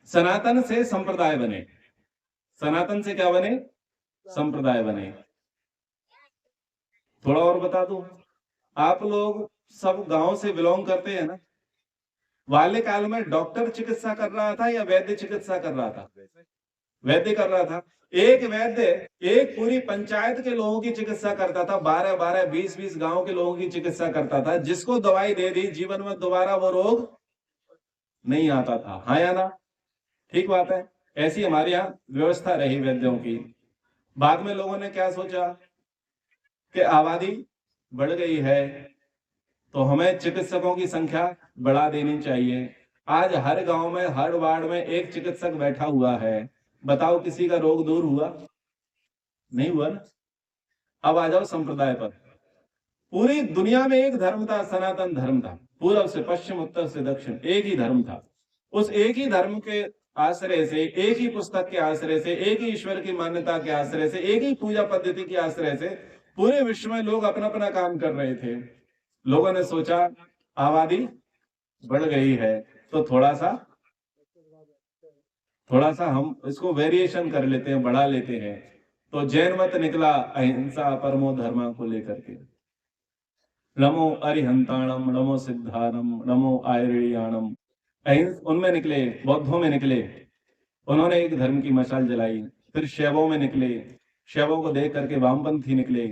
सनातन से संप्रदाय बने। सनातन से क्या बने? संप्रदाय बने। थोड़ा और बता दूं, आप लोग सब गांव से बिलोंग करते हैं ना? बाल्यकाल में डॉक्टर चिकित्सा कर रहा था या वैद्य चिकित्सा कर रहा था? वैद्य कर रहा था। एक वैद्य एक पूरी पंचायत के लोगों की चिकित्सा करता था, 12-12, 20-20 गांव के लोगों की चिकित्सा करता था। जिसको दवाई दे दी, जीवन में दोबारा वो रोग नहीं आता था। हाँ या ना? ठीक बात है। ऐसी हमारे यहाँ व्यवस्था रही वैद्यों की। बाद में लोगों ने क्या सोचा कि आबादी बढ़ गई है तो हमें चिकित्सकों की संख्या बढ़ा देनी चाहिए। आज हर गांव में, हर वार्ड में एक चिकित्सक बैठा हुआ है। बताओ, किसी का रोग दूर हुआ? नहीं हुआ ना। अब आ जाओ संप्रदाय पर। पूरी दुनिया में एक धर्म था, सनातन धर्म था। पूर्व से पश्चिम, उत्तर से दक्षिण एक ही धर्म था। उस एक ही धर्म के आश्रय से, एक ही पुस्तक के आश्रय से, एक ही ईश्वर की मान्यता के आश्रय से, एक ही पूजा पद्धति के आश्रय से पूरे विश्व में लोग अपना अपना काम कर रहे थे। लोगों ने सोचा आबादी बढ़ गई है तो थोड़ा सा हम इसको वेरिएशन कर लेते हैं, बढ़ा लेते हैं। तो जैन मत निकला अहिंसा परमो धर्म को लेकर के। नमो अरिहंताणम, नमो सिद्धानम, नमो आयुर्याणम। उनमें निकले, बौद्धों में निकले, उन्होंने एक धर्म की मशाल जलाई। फिर शैवों में निकले, शैवों को देख करके वामपंथी निकले।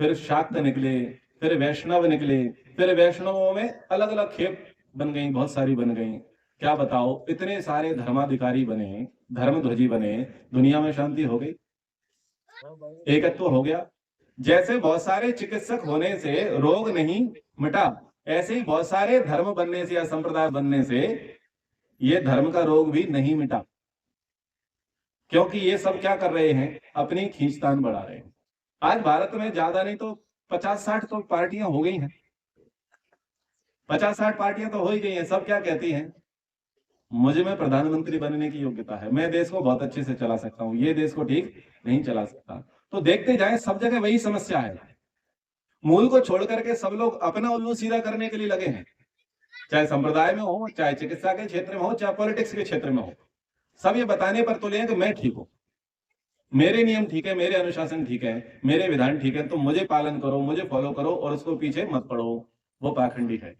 फिर शाक्त निकले, फिर वैष्णव निकले। फिर वैष्णवों में अलग अलग खेप बन गई, बहुत सारी बन गई। क्या बताओ, इतने सारे धर्माधिकारी बने, धर्मध्वजी बने, दुनिया में शांति हो गई? एकत्व हो गया? जैसे बहुत सारे चिकित्सक होने से रोग नहीं मिटा, ऐसे ही बहुत सारे धर्म बनने से या संप्रदाय बनने से ये धर्म का रोग भी नहीं मिटा। क्योंकि ये सब क्या कर रहे हैं? अपनी खींचतान बढ़ा रहे हैं। आज भारत में ज्यादा नहीं तो 50-60 तो पार्टियां हो गई हैं। 50-60 पार्टियां तो हो ही गई हैं। सब क्या कहती हैं? मुझे में प्रधानमंत्री बनने की योग्यता है, मैं देश को बहुत अच्छे से चला सकता हूं, ये देश को ठीक नहीं चला सकता। तो देखते जाएं, सब जगह वही समस्या है। मूल को छोड़ करके सब लोग अपना उल्लू सीधा करने के लिए लगे हैं। चाहे संप्रदाय में हो, चाहे चिकित्सा के क्षेत्र में हो, चाहे पॉलिटिक्स के क्षेत्र में हो। सब ये बताने पर तुले हैं कि मैं ठीक हूं, मेरे नियम ठीक है, मेरे अनुशासन ठीक है, मेरे विधान ठीक है, तो मुझे पालन करो, मुझे फॉलो करो और उसको पीछे मत पड़ो। वो पाखंडी है,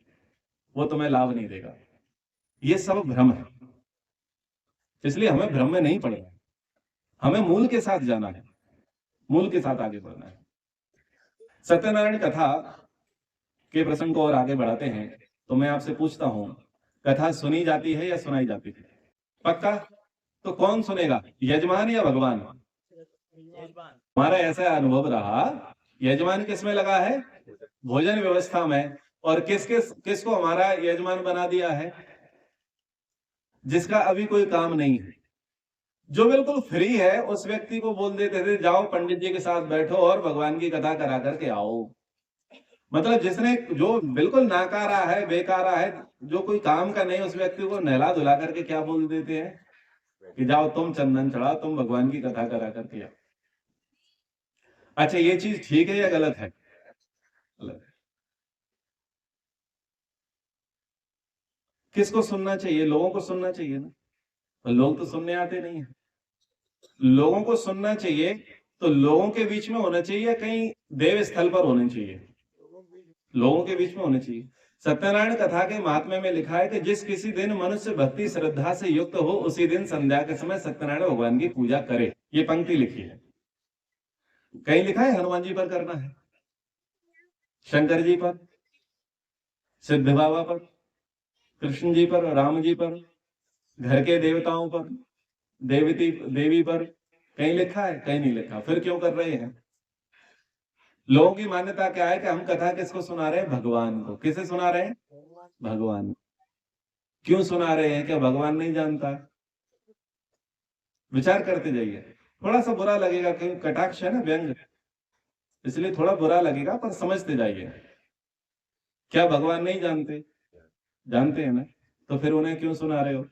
वो तुम्हें लाभ नहीं देगा। ये सब भ्रम है। इसलिए हमें भ्रम में नहीं पड़ना है, हमें मूल के साथ जाना है, मूल के साथ आगे बढ़ना है। सत्यनारायण कथा के प्रसंग को और आगे बढ़ाते हैं तो मैं आपसे पूछता हूं, कथा सुनी जाती है या सुनाई जाती है? पक्का? तो कौन सुनेगा, यजमान या भगवान? हमारा ऐसा अनुभव रहा, यजमान किसमें लगा है? भोजन व्यवस्था में। और किसको हमारा यजमान बना दिया है? जिसका अभी कोई काम नहीं है, जो बिल्कुल फ्री है, उस व्यक्ति को बोल देते थे जाओ पंडित जी के साथ बैठो और भगवान की कथा करा करके आओ। मतलब जिसने, जो बिल्कुल नाकारा है, बेकारा है, जो कोई काम का नहीं, उस व्यक्ति को नहला धुला करके क्या बोल देते हैं कि जाओ तुम चंदन चढ़ाओ, तुम भगवान की कथा करा करके आओ। अच्छा, ये चीज ठीक है या गलत है? गलत है। किसको सुनना चाहिए? लोगों को सुनना चाहिए ना। तो लोग तो सुनने आते नहीं है। लोगों को सुनना चाहिए तो लोगों के बीच में होना चाहिए, कहीं देव स्थल पर होना चाहिए? लोगों के बीच में होना चाहिए। सत्यनारायण कथा के महात्म्य में लिखा है कि जिस किसी दिन मनुष्य भक्ति श्रद्धा से युक्त हो, उसी दिन संध्या के समय सत्यनारायण भगवान की पूजा करे। ये पंक्ति लिखी है। कहीं लिखा है हनुमान जी पर करना है, शंकर जी पर, सिद्ध बाबा पर, कृष्ण जी पर, राम जी पर, घर के देवताओं पर, देवी पर कहीं लिखा है? कहीं नहीं लिखा। फिर क्यों कर रहे हैं? लोगों की मान्यता क्या है कि हम कथा किसको सुना रहे हैं? भगवान को। किसे सुना रहे हैं? भगवान। क्यों सुना रहे हैं? क्या भगवान नहीं जानता? विचार करते जाइए। थोड़ा सा बुरा लगेगा, क्योंकि कटाक्ष है ना, व्यंग, इसलिए थोड़ा बुरा लगेगा, पर समझते जाइए। क्या भगवान नहीं जानते? जानते हैं ना। तो फिर उन्हें क्यों सुना रहे हो?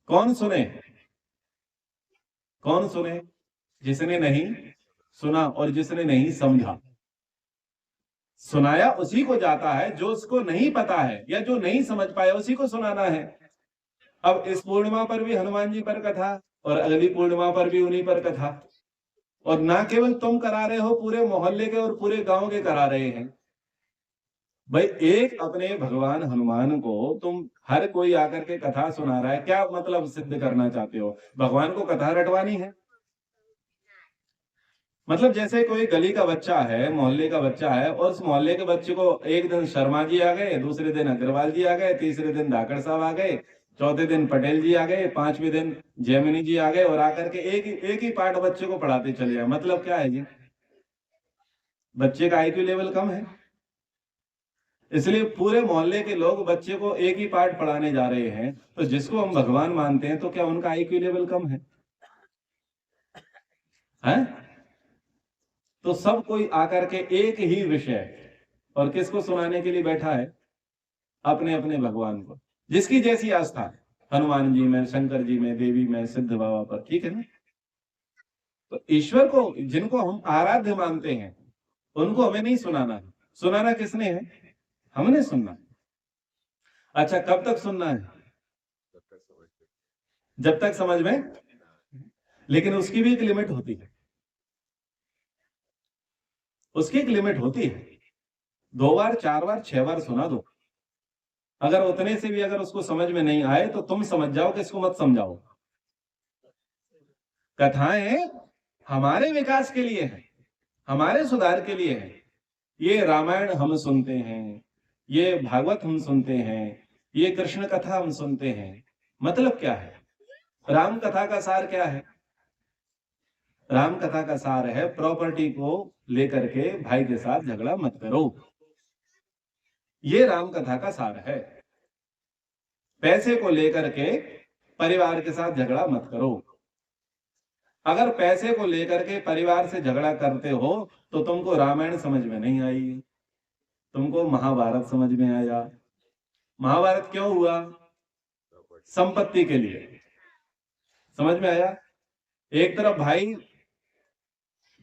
कौन सुने? कौन सुने? जिसने नहीं सुना और जिसने नहीं समझा। सुनाया उसी को जाता है, जो उसको नहीं पता है या जो नहीं समझ पाया उसी को सुनाना है। अब इस पूर्णिमा पर भी हनुमान जी पर कथा और अगली पूर्णिमा पर भी उन्हीं पर कथा, और ना केवल तुम करा रहे हो, पूरे मोहल्ले के और पूरे गांव के करा रहे हैं। भाई एक अपने भगवान हनुमान को तुम हर कोई आकर के कथा सुना रहा है, क्या मतलब सिद्ध करना चाहते हो? भगवान को कथा रटवानी है? मतलब जैसे कोई गली का बच्चा है, मोहल्ले का बच्चा है, और उस मोहल्ले के बच्चे को एक दिन शर्मा जी आ गए, दूसरे दिन अग्रवाल जी आ गए, तीसरे दिन धाकड़ साहब आ गए, चौथे दिन पटेल जी आ गए, पांचवें दिन जैमिनी जी आ गए, और आकर के एक ही पाठ बच्चे को पढ़ाते चले जाए। मतलब क्या है जी? बच्चे का आईक्यू लेवल कम है, इसलिए पूरे मोहल्ले के लोग बच्चे को एक ही पाठ पढ़ाने जा रहे हैं। तो जिसको हम भगवान मानते हैं, तो क्या उनका आईक्यू लेवल कम है? तो सब कोई आकर के एक ही विषय और किसको सुनाने के लिए बैठा है? अपने अपने भगवान को, जिसकी जैसी आस्था, हनुमान जी में, शंकर जी में, देवी में, सिद्ध बाबा पर, ठीक है ना? तो ईश्वर को जिनको हम आराध्य मानते हैं, उनको हमें नहीं सुनाना है। सुनाना किसने है? हमने सुनना है। अच्छा, कब तक सुनना है? जब तक समझ में, लेकिन उसकी भी एक लिमिट होती है, उसकी एक लिमिट होती है। 2 बार, 4 बार, 6 बार सुना दो, अगर उतने से भी अगर उसको समझ में नहीं आए तो तुम समझ जाओ कि इसको मत समझाओ। कथाएं हमारे विकास के लिए है, हमारे सुधार के लिए है। ये रामायण हम सुनते हैं, ये भागवत हम सुनते हैं, ये कृष्ण कथा हम सुनते हैं। मतलब क्या है? राम कथा का सार क्या है? राम कथा का सार है, प्रॉपर्टी को लेकर के भाई के साथ झगड़ा मत करो। ये राम कथा का सार है। पैसे को लेकर के परिवार के साथ झगड़ा मत करो। अगर पैसे को लेकर के परिवार से झगड़ा करते हो तो तुमको रामायण समझ में नहीं आई, तुमको महाभारत समझ में आया। महाभारत क्यों हुआ? संपत्ति के लिए। समझ में आया? एक तरफ भाई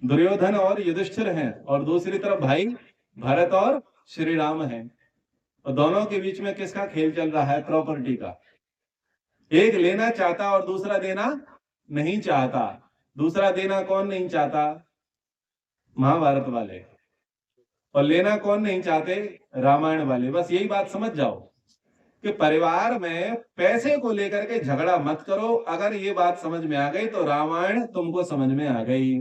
दुर्योधन और युधिष्ठिर हैं, और दूसरी तरफ भाई भरत और श्री राम हैं, और दोनों के बीच में किसका खेल चल रहा है? प्रॉपर्टी का। एक लेना चाहता और दूसरा देना नहीं चाहता। दूसरा देना कौन नहीं चाहता? महाभारत वाले। और लेना कौन नहीं चाहते? रामायण वाले। बस यही बात समझ जाओ कि परिवार में पैसे को लेकर के झगड़ा मत करो। अगर ये बात समझ में आ गई तो रामायण तुमको समझ में आ गई,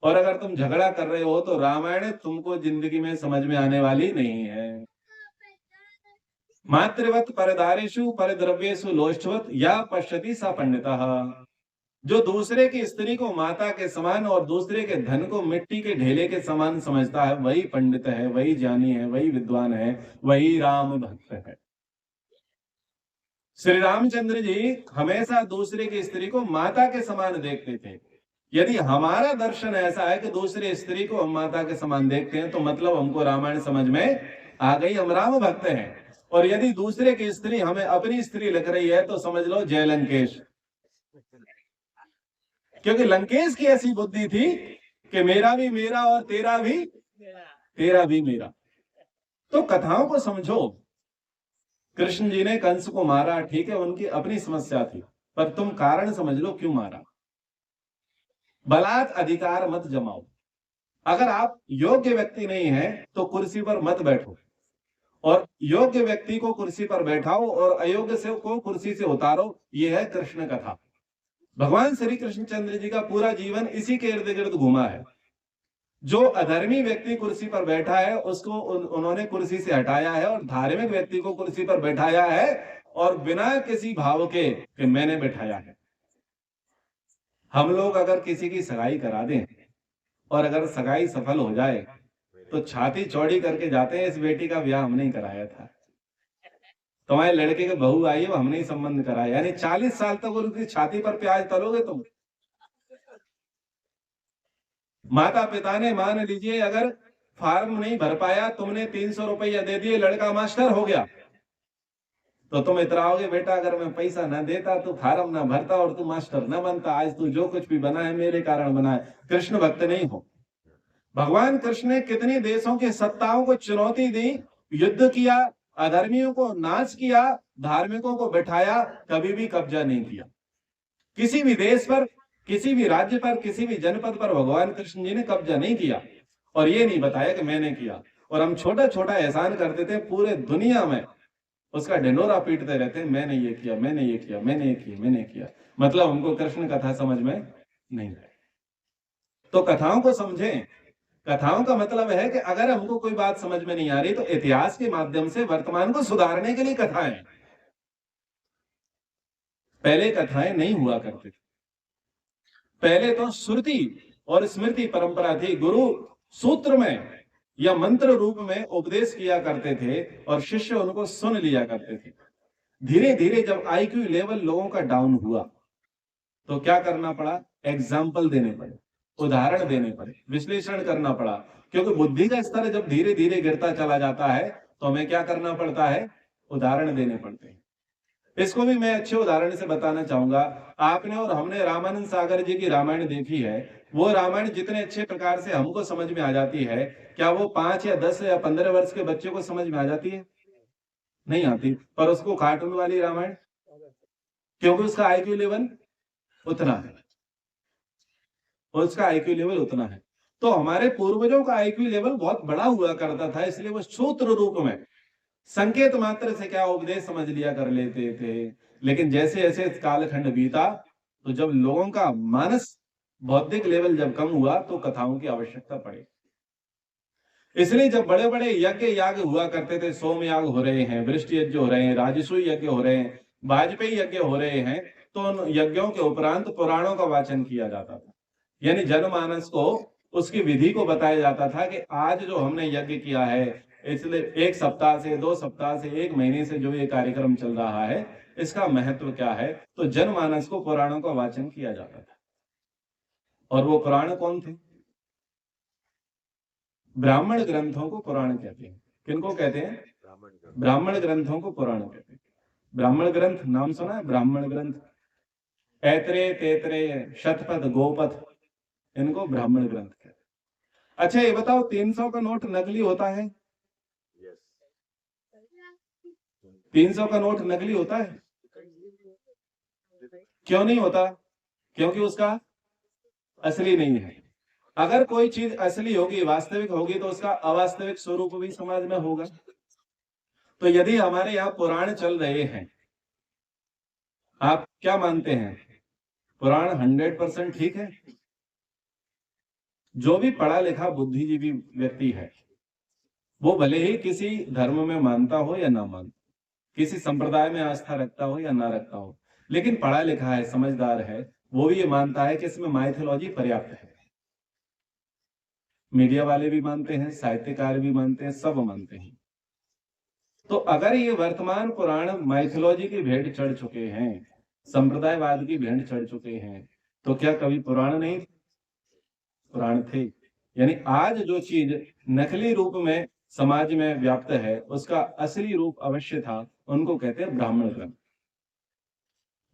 और अगर तुम झगड़ा कर रहे हो तो रामायण तुमको जिंदगी में समझ में आने वाली नहीं है। मातृवत परदारेषु परद्रव्येषु लोष्ठवत या पश्यति सा पंडितः। जो दूसरे की स्त्री को माता के समान और दूसरे के धन को मिट्टी के ढेले के समान समझता है, वही पंडित है, वही ज्ञानी है, वही विद्वान है, वही राम भक्त है। श्री रामचंद्र जी हमेशा दूसरे की स्त्री को माता के समान देखते थे। यदि हमारा दर्शन ऐसा है कि दूसरे स्त्री को हम माता के समान देखते हैं, तो मतलब हमको रामायण समझ में आ गई, हम राम भक्त हैं। और यदि दूसरे की स्त्री हमें अपनी स्त्री लग रही है तो समझ लो जय लंकेश। क्योंकि लंकेश की ऐसी बुद्धि थी कि मेरा भी मेरा और तेरा भी मेरा। तो कथाओं को समझो। कृष्ण जी ने कंस को मारा, ठीक है, उनकी अपनी समस्या थी, पर तुम कारण समझ लो क्यों मारा। बलात् अधिकार मत जमाओ। अगर आप योग्य व्यक्ति नहीं है तो कुर्सी पर मत बैठो, और योग्य व्यक्ति को कुर्सी पर बैठाओ और अयोग्य से को कुर्सी से उतारो। ये है कृष्ण कथा। भगवान श्री कृष्णचंद्र जी का पूरा जीवन इसी के इर्द गिर्द घूमा है। जो अधर्मी व्यक्ति कुर्सी पर बैठा है उसको उन्होंने कुर्सी से हटाया है, और धार्मिक व्यक्ति को कुर्सी पर बैठाया है, और बिना किसी भाव के कि मैंने बैठाया है। हम लोग अगर किसी की सगाई करा दें और अगर सगाई सफल हो जाए तो छाती चौड़ी करके जाते हैं, इस बेटी का ब्याह हमने ही कराया था, तुम्हारे लड़के के बहू आई है, वो हमने ही संबंध कराया। यानी 40 साल तक उनकी छाती पर प्याज तलोगे तुम। माता पिता ने, मान लीजिए अगर फार्म नहीं भर पाया, तुमने 300 रुपया दे दिए, लड़का मास्टर हो गया, तो तुम इतराओगे बेटा अगर मैं पैसा ना देता तो फार्म ना भरता और तू मास्टर ना बनता। आज तू जो कुछ भी बना है मेरे कारण बना है। कृष्ण भक्त नहीं हो। भगवान कृष्ण ने कितनी देशों के सत्ताओं को चुनौती दी, युद्ध किया, अधर्मियों को नाश किया, धार्मिकों को बिठाया, कभी भी कब्जा नहीं किया। किसी भी देश पर, किसी भी राज्य पर, किसी भी जनपद पर भगवान कृष्ण जी ने कब्जा नहीं किया और ये नहीं बताया कि मैंने किया। और हम छोटा छोटा एहसान करते थे, पूरे दुनिया में उसका ढिंढोरा पीटते रहते, मैंने ये किया, मैंने ये किया, मैंने ये किया, मैंने किया। मतलब हमको कृष्ण कथा समझ में नहीं आई। तो कथाओं को समझें। कथाओं का मतलब है कि अगर हमको कोई बात समझ में नहीं आ रही तो इतिहास के माध्यम से वर्तमान को सुधारने के लिए कथाएं। पहले कथाएं नहीं हुआ करती थी। पहले तो श्रुति और स्मृति परंपरा थी। गुरु सूत्र में या मंत्र रूप में उपदेश किया करते थे और शिष्य उनको सुन लिया करते थे। धीरे धीरे जब आईक्यू लेवल लोगों का डाउन हुआ तो क्या करना पड़ा? एग्जाम्पल देने पड़े, उदाहरण देने पड़े, विश्लेषण करना पड़ा। क्योंकि बुद्धि का स्तर जब धीरे धीरे गिरता चला जाता है तो हमें क्या करना पड़ता है? उदाहरण देने पड़ते हैं। इसको भी मैं अच्छे उदाहरण से बताना चाहूंगा। आपने और हमने रामानंद सागर जी की रामायण देखी है। वो रामायण जितने अच्छे प्रकार से हमको समझ में आ जाती है, क्या वो 5 या 10 या 15 वर्ष के बच्चे को समझ में आ जाती है? नहीं आती। पर उसको कार्टून वाली रामायण, क्योंकि उसका आईक्यू लेवल उतना है, उसका आईक्यू लेवल उतना है। तो हमारे पूर्वजों का आईक्यू लेवल बहुत बड़ा हुआ करता था, इसलिए वो सूत्र रूप में संकेत मात्र से क्या उपदेश समझ लिया कर लेते थे। लेकिन जैसे जैसे कालखंड बीता तो जब लोगों का मानस बौद्धिक लेवल जब कम हुआ तो कथाओं की आवश्यकता पड़ी। इसलिए जब बड़े बड़े यज्ञ याग हुआ करते थे, सोम याग हो रहे हैं, वृष्टि यज्ञ हो रहे हैं, राजसूय यज्ञ हो रहे हैं, वाजपेयी यज्ञ हो रहे हैं, तो उन यज्ञों के उपरांत पुराणों का वाचन किया जाता था। यानी जनमानस को उसकी विधि को बताया जाता था कि आज जो हमने यज्ञ किया है, इसलिए 1 सप्ताह से 2 सप्ताह से 1 महीने से जो ये कार्यक्रम चल रहा है, इसका महत्व क्या है। तो जनमानस को पुराणों का वाचन किया जाता था। और वो पुराण कौन थे? ब्राह्मण ग्रंथों को पुराण कहते हैं। किनको कहते हैं? ब्राह्मण ग्रंथों को पुराण कहते हैं। ब्राह्मण ग्रंथ नाम सुना है? ब्राह्मण ग्रंथ, ऐत्रेय, तैत्रेय, शतपथ, गोपथ, इनको ब्राह्मण ग्रंथ कहते हैं। अच्छा ये बताओ, 300 का नोट नकली होता है? 300 का नोट नकली होता है? क्यों नहीं होता? क्योंकि उसका असली नहीं है। अगर कोई चीज असली होगी, वास्तविक होगी, तो उसका अवास्तविक स्वरूप भी समाज में होगा। तो यदि हमारे यहाँ पुराण चल रहे हैं, आप क्या मानते हैं? पुराण 100% ठीक है? जो भी पढ़ा लिखा बुद्धिजीवी व्यक्ति है, वो भले ही किसी धर्म में मानता हो या ना मानता, किसी संप्रदाय में आस्था रखता हो या ना रखता हो, लेकिन पढ़ा लिखा है, समझदार है, वो भी ये मानता है कि इसमें माइथोलॉजी पर्याप्त है। मीडिया वाले भी मानते हैं, साहित्यकार भी मानते हैं, सब मानते हैं। तो अगर ये वर्तमान पुराण माइथोलॉजी की भेंट चढ़ चुके हैं, संप्रदायवाद की भेंट चढ़ चुके हैं, तो क्या कभी पुराण नहीं? पुराण थे। यानी आज जो चीज नकली रूप में समाज में व्याप्त है, उसका असली रूप अवश्य था। उनको कहते हैं ब्राह्मण ग्रंथ।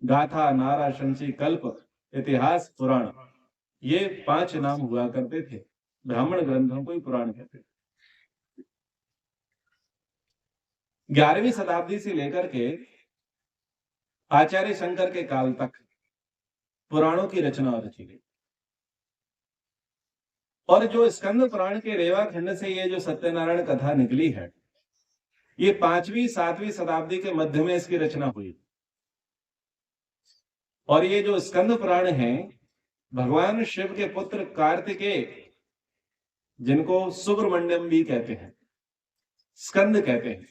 गाथा, नारा, शंसी, कल्प, इतिहास, पुराण, ये 5 नाम हुआ करते थे। ब्राह्मण ग्रंथों को ही पुराण कहते थे। 11वीं शताब्दी से लेकर के आचार्य शंकर के काल तक पुराणों की रचना रची गई। और जो स्कंद पुराण के रेवा खंड से ये जो सत्यनारायण कथा निकली है, ये 5वीं 7वीं शताब्दी के मध्य में इसकी रचना हुई। और ये जो स्कंद पुराण है, भगवान शिव के पुत्र कार्तिकेय, जिनको सुब्रमण्यम भी कहते हैं, स्कंद कहते हैं,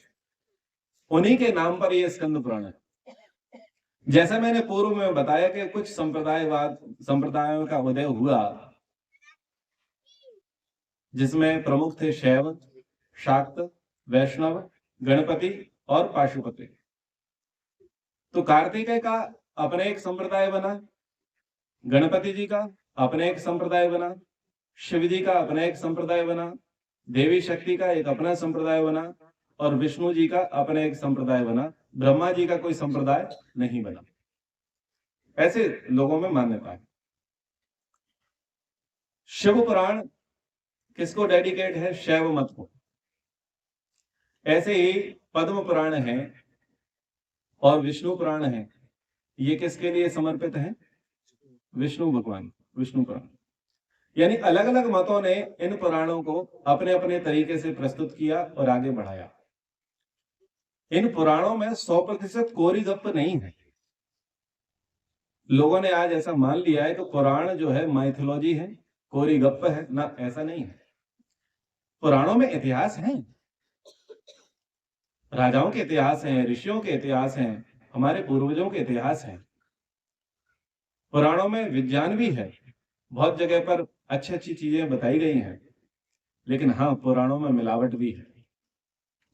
उन्हीं के नाम पर यह स्कंद पुराण है। जैसा मैंने पूर्व में बताया कि कुछ संप्रदायों का उदय हुआ, जिसमें प्रमुख थे शैव, शाक्त, वैष्णव, गणपति और पाशुपति। तो कार्तिकेय का अपने एक संप्रदाय बना, गणपति जी का अपने एक संप्रदाय बना, शिव जी का अपना एक संप्रदाय बना, देवी शक्ति का एक अपना संप्रदाय बना, और विष्णु जी का अपना एक संप्रदाय बना। ब्रह्मा जी का कोई संप्रदाय नहीं बना। ऐसे लोगों में मान्यता है। शिव पुराण किसको डेडिकेट है? शैव मत को। ऐसे ही पद्म पुराण है, और विष्णु पुराण है, ये किसके लिए समर्पित है? विष्णु भगवान, विष्णु पुराण। यानी अलग अलग मतों ने इन पुराणों को अपने अपने तरीके से प्रस्तुत किया और आगे बढ़ाया। इन पुराणों में 100% कोरी गप नहीं है। लोगों ने आज ऐसा मान लिया है कि पुराण जो है माइथोलॉजी है, कोरी गप है ना, ऐसा नहीं है। पुराणों में इतिहास है, राजाओं के इतिहास हैं, ऋषियों के इतिहास हैं, हमारे पूर्वजों के इतिहास हैं। पुराणों में विज्ञान भी है, बहुत जगह पर अच्छी अच्छी चीजें बताई गई हैं। लेकिन हाँ, पुराणों में मिलावट भी है,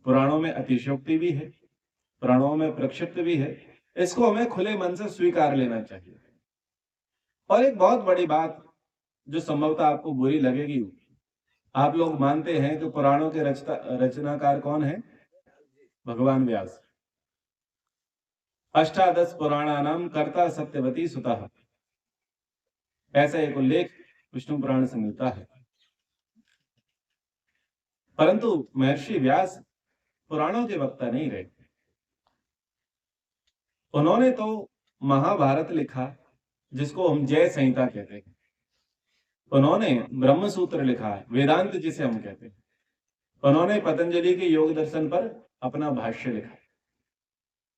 पुराणों में अतिशयोक्ति भी है, पुराणों में प्रक्षिप्त भी है। इसको हमें खुले मन से स्वीकार लेना चाहिए। और एक बहुत बड़ी बात जो संभवतः आपको बुरी लगेगी, आप लोग मानते हैं कि पुराणों के रचनाकार कौन है? भगवान व्यास। अष्टादश पुराणानाम कर्ता सत्यवती सुतः, ऐसा एक उल्लेख विष्णु पुराण से मिलता है। परंतु महर्षि व्यास पुराणों के वक्ता नहीं रहे। उन्होंने तो महाभारत लिखा, जिसको हम जय संहिता कहते हैं। उन्होंने ब्रह्म सूत्र लिखा है, वेदांत जिसे हम कहते हैं। उन्होंने पतंजलि के योग दर्शन पर अपना भाष्य लिखा।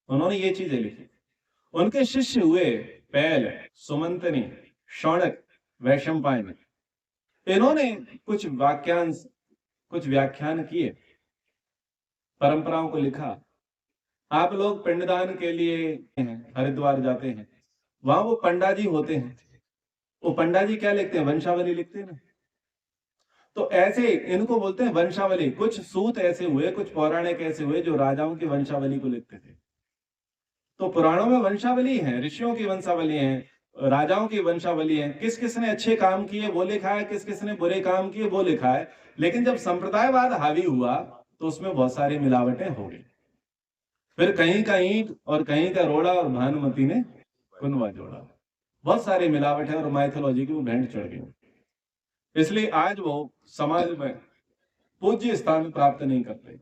उन्होंने ये चीजें लिखी। उनके शिष्य हुए पैल, सुमंतनी, शौनक, वैशंपायन। इन्होंने कुछ व्याख्यान किए, परंपराओं को लिखा। आप लोग पिंडदान के लिए हरिद्वार जाते हैं, वहां वो पंडा जी होते हैं, वो पंडा जी क्या लिखते हैं? वंशावली लिखते हैं ना। तो ऐसे इनको बोलते हैं वंशावली। कुछ सूत ऐसे हुए, कुछ पौराणिक ऐसे हुए जो राजाओं की वंशावली को लिखते थे। तो पुराणों में वंशावली है, ऋषियों की वंशावली है, राजाओं की वंशावली है। किस किसने अच्छे काम किए वो लिखा है, किस किसने बुरे काम किए वो लिखा है। लेकिन जब संप्रदायवाद हावी हुआ तो उसमें बहुत सारी मिलावटें हो गई। फिर कहीं का ईंट और कहीं का रोड़ा और भानुमति ने कुनवा जोड़ा। बहुत सारी मिलावटें और माइथोलॉजी की वो भेंट चढ़ गई। इसलिए आज वो समाज में पूज्य स्थान प्राप्त नहीं करते।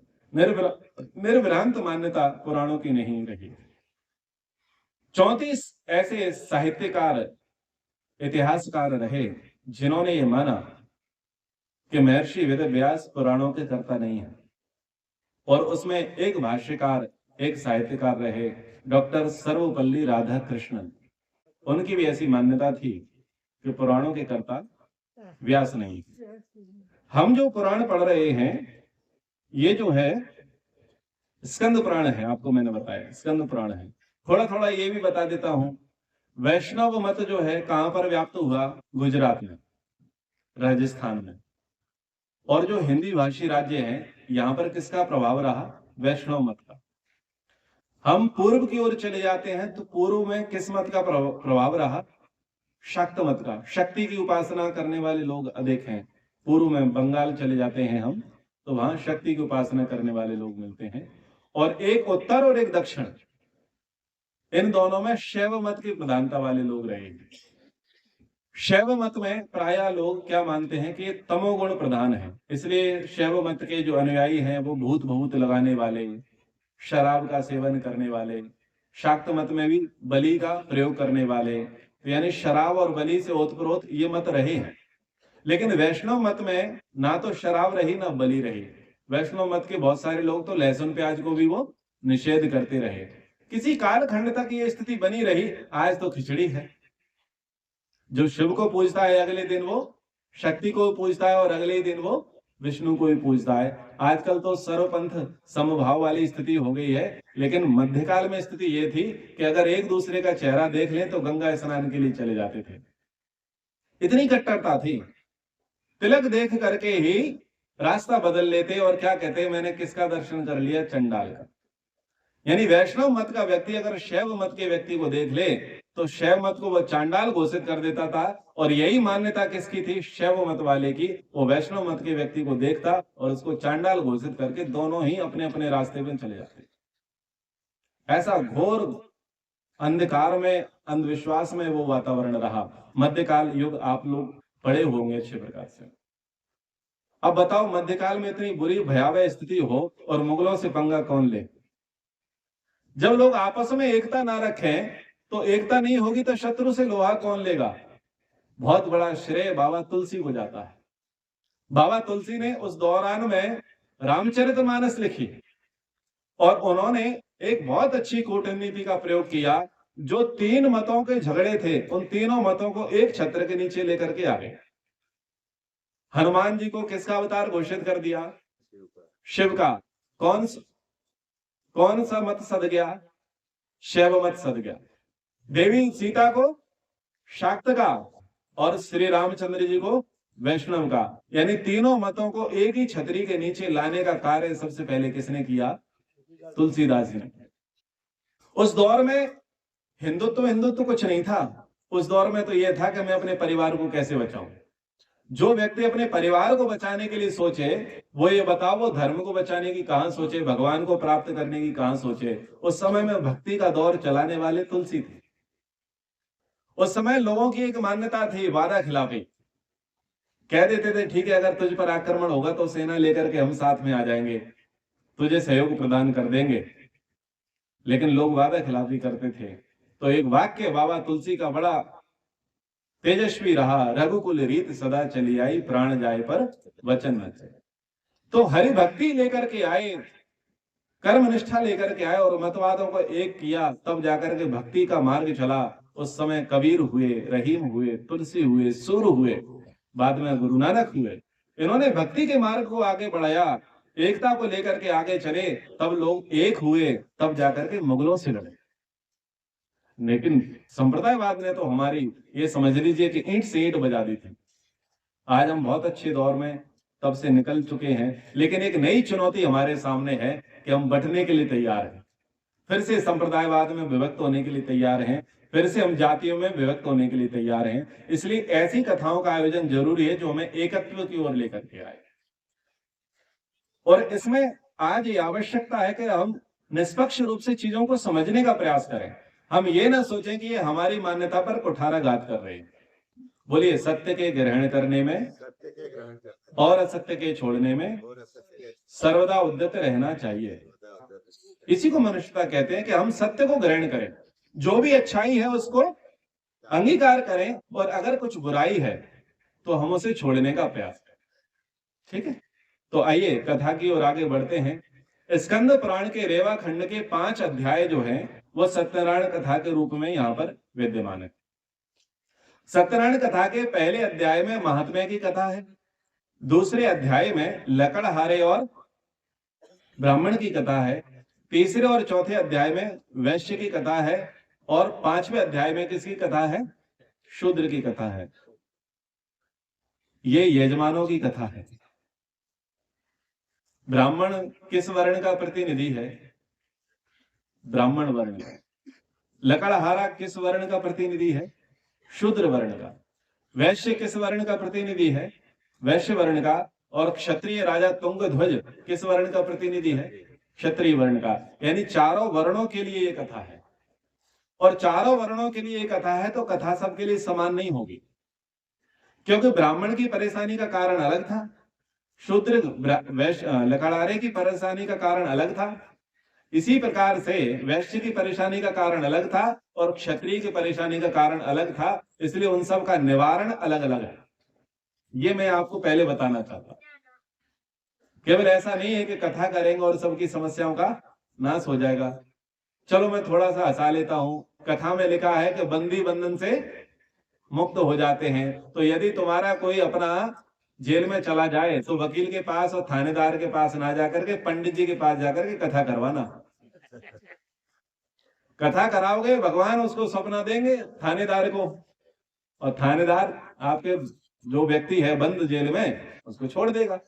निर्भ्रांत मान्यता पुराणों की नहीं रही। 34 ऐसे साहित्यकार, इतिहासकार रहे जिन्होंने ये माना कि महर्षि वेद व्यास पुराणों के कर्ता नहीं है। और उसमें एक भाष्यकार, एक साहित्यकार रहे, डॉक्टर सर्वपल्ली राधाकृष्णन। उनकी भी ऐसी मान्यता थी कि पुराणों के कर्ता व्यास नहीं। हम जो पुराण पढ़ रहे हैं ये जो है स्कंद पुराण है, आपको मैंने बताया स्कंद पुराण है। थोड़ा थोड़ा ये भी बता देता हूं, वैष्णव मत जो है कहां पर व्याप्त हुआ? गुजरात में, राजस्थान में। और जो हिंदी भाषी राज्य हैं, यहां पर किसका प्रभाव रहा? वैष्णव मत का। हम पूर्व की ओर चले जाते हैं तो पूर्व में किस मत का प्रभाव रहा? शाक्त मत का। शक्ति की उपासना करने वाले लोग अधिक हैं पूर्व में। बंगाल चले जाते हैं हम तो वहां शक्ति की उपासना करने वाले लोग मिलते हैं। और एक उत्तर और एक दक्षिण, इन दोनों में शैव मत की प्रधानता वाले लोग रहे। शैव मत में प्रायः लोग क्या मानते हैं कि ये तमोगुण प्रधान है, इसलिए शैव मत के जो अनुयायी हैं वो भूत भूत लगाने वाले, शराब का सेवन करने वाले, शाक्त मत में भी बलि का प्रयोग करने वाले, यानी शराब और बलि से ओतप्रोत ये मत रहे हैं। लेकिन वैष्णव मत में ना तो शराब रही ना बलि रही। वैष्णव मत के बहुत सारे लोग तो लहसुन प्याज को भी वो निषेध करते रहे। किसी कालखंड तक ये स्थिति बनी रही। आज तो खिचड़ी है। जो शिव को पूजता है अगले दिन वो शक्ति को पूजता है और अगले दिन वो विष्णु को ही पूजता है। आजकल तो सर्वपंथ समभाव वाली स्थिति हो गई है। लेकिन मध्यकाल में स्थिति ये थी कि अगर एक दूसरे का चेहरा देख लें तो गंगा स्नान के लिए चले जाते थे। इतनी कट्टरता थी। तिलक देख करके ही रास्ता बदल लेते और क्या कहते, मैंने किसका दर्शन कर लिया? चंडाल का। यानी वैष्णव मत का व्यक्ति अगर शैव मत के व्यक्ति को देख ले तो शैव मत को वह चांडाल घोषित कर देता था। और यही मान्यता किसकी थी? शैव मत वाले की। वो वैष्णव मत के व्यक्ति को देखता और उसको चांडाल घोषित करके दोनों ही अपने अपने रास्ते में चले जाते। ऐसा घोर अंधकार में, अंधविश्वास में वो वातावरण रहा। मध्यकाल युग आप लोग पढ़े होंगे अच्छे प्रकार से। अब बताओ, मध्यकाल में इतनी बुरी भयावह स्थिति हो और मुगलों से पंगा कौन ले? जब लोग आपस में एकता ना रखें तो एकता नहीं होगी तो शत्रु से लोहा कौन लेगा। बहुत बड़ा श्रेय बाबा तुलसी को जाता है। बाबा तुलसी ने उस दौरान में रामचरितमानस लिखी और उन्होंने एक बहुत अच्छी कूटनीति का प्रयोग किया। जो 3 मतों के झगड़े थे उन तीनों मतों को एक छत्र के नीचे लेकर के आ गए। हनुमान जी को किसका अवतार घोषित कर दिया? शिव का। कौन सा मत सद गया? शैव मत सद गया। देवी सीता को शाक्त का और श्री रामचंद्र जी को वैष्णव का, यानी तीनों मतों को एक ही छतरी के नीचे लाने का कार्य सबसे पहले किसने किया? तुलसीदास जी ने। उस दौर में हिंदुत्व कुछ नहीं था। उस दौर में तो यह था कि मैं अपने परिवार को कैसे बचाऊं। जो व्यक्ति अपने परिवार को बचाने के लिए सोचे वो ये बताओ वो धर्म को बचाने की कहां सोचे, भगवान को प्राप्त करने की कहां सोचे। उस समय में भक्ति का दौर चलाने वाले तुलसी थे। उस समय लोगों की एक मान्यता थी वादा खिलाफी। कह देते थे ठीक है अगर तुझ पर आक्रमण होगा तो सेना लेकर के हम साथ में आ जाएंगे, तुझे सहयोग प्रदान कर देंगे, लेकिन लोग वादा खिलाफी करते थे। तो एक वाक्य बाबा तुलसी का बड़ा तेजस्वी रहा, रघुकुल रीत सदा चली आई, प्राण जाए पर वचन न चले। तो हरि भक्ति लेकर के आए, कर्म निष्ठा लेकर के आए और मतवादों को एक किया, तब जाकर के भक्ति का मार्ग चला। उस समय कबीर हुए, रहीम हुए, तुलसी हुए, सूर हुए, बाद में गुरु नानक हुए। इन्होंने भक्ति के मार्ग को आगे बढ़ाया, एकता को लेकर के आगे चले, तब लोग एक हुए, तब जाकर के मुगलों से लड़े। लेकिन संप्रदायवाद ने तो हमारी ये समझ लीजिए कि ईंट से ईंट बजा दी थी। आज हम बहुत अच्छे दौर में तब से निकल चुके हैं, लेकिन एक नई चुनौती हमारे सामने है कि हम बंटने के लिए तैयार हैं, फिर से संप्रदायवाद में विभक्त होने के लिए तैयार हैं, फिर से हम जातियों में विभक्त होने के लिए तैयार हैं। इसलिए ऐसी कथाओं का आयोजन जरूरी है जो हमें एकत्व की ओर लेकर के आए। और इसमें आज ये आवश्यकता है कि हम निष्पक्ष रूप से चीजों को समझने का प्रयास करें। हम ये ना सोचें कि ये हमारी मान्यता पर कुठाराघात कर रहे हैं। बोलिए सत्य के ग्रहण करने में और असत्य के छोड़ने में सर्वदा उद्यत रहना चाहिए। इसी को मनुष्यता कहते हैं कि हम सत्य को ग्रहण करें, जो भी अच्छाई है उसको अंगीकार करें, और अगर कुछ बुराई है तो हम उसे छोड़ने का प्रयास करें। ठीक है, तो आइए कथा की ओर आगे बढ़ते हैं। स्कंद पुराण के रेवा खंड के 5 अध्याय जो हैं वो सत्यनारायण कथा के रूप में यहाँ पर विद्यमान है। सत्यनारायण कथा के पहले अध्याय में महात्म्य की कथा है, दूसरे अध्याय में लकड़हारे और ब्राह्मण की कथा है, तीसरे और चौथे अध्याय में वैश्य की कथा है, और 5वें अध्याय में किसकी कथा है? शूद्र की कथा है। ये यजमानों की कथा है। ब्राह्मण किस वर्ण का प्रतिनिधि है? ब्राह्मण वर्ण। लकड़हारा किस वर्ण का प्रतिनिधि है? शूद्र वर्ण का। वैश्य किस वर्ण का प्रतिनिधि है? वैश्य वर्ण का। और क्षत्रिय राजा तुंगध्वज किस वर्ण का प्रतिनिधि है? क्षत्रिय वर्ण का। यानी चारों वर्णों के लिए ये कथा है, और चारों वर्णों के लिए ये कथा है, तो कथा सबके लिए समान नहीं होगी, क्योंकि ब्राह्मण की परेशानी का कारण अलग था, शूद्र लकड़हारे की परेशानी का कारण अलग था, इसी प्रकार से वैश्य की परेशानी का कारण अलग था और क्षत्रिय की परेशानी का कारण अलग था। इसलिए उन सब का निवारण अलग अलग है। ये मैं आपको पहले बताना चाहता। केवल ऐसा नहीं है कि कथा करेंगे और सबकी समस्याओं का नाश हो जाएगा। चलो मैं थोड़ा सा हंसा लेता हूं। कथा में लिखा है कि बंदी बंधन से मुक्त हो जाते हैं। तो यदि तुम्हारा कोई अपना जेल में चला जाए तो वकील के पास और थानेदार के पास ना जाकर के पंडित जी के पास जाकर के कथा करवाना। कथा कराओगे, भगवान उसको सपना देंगे थानेदार को, और थानेदार आपके जो व्यक्ति है बंद जेल में उसको छोड़ देगा।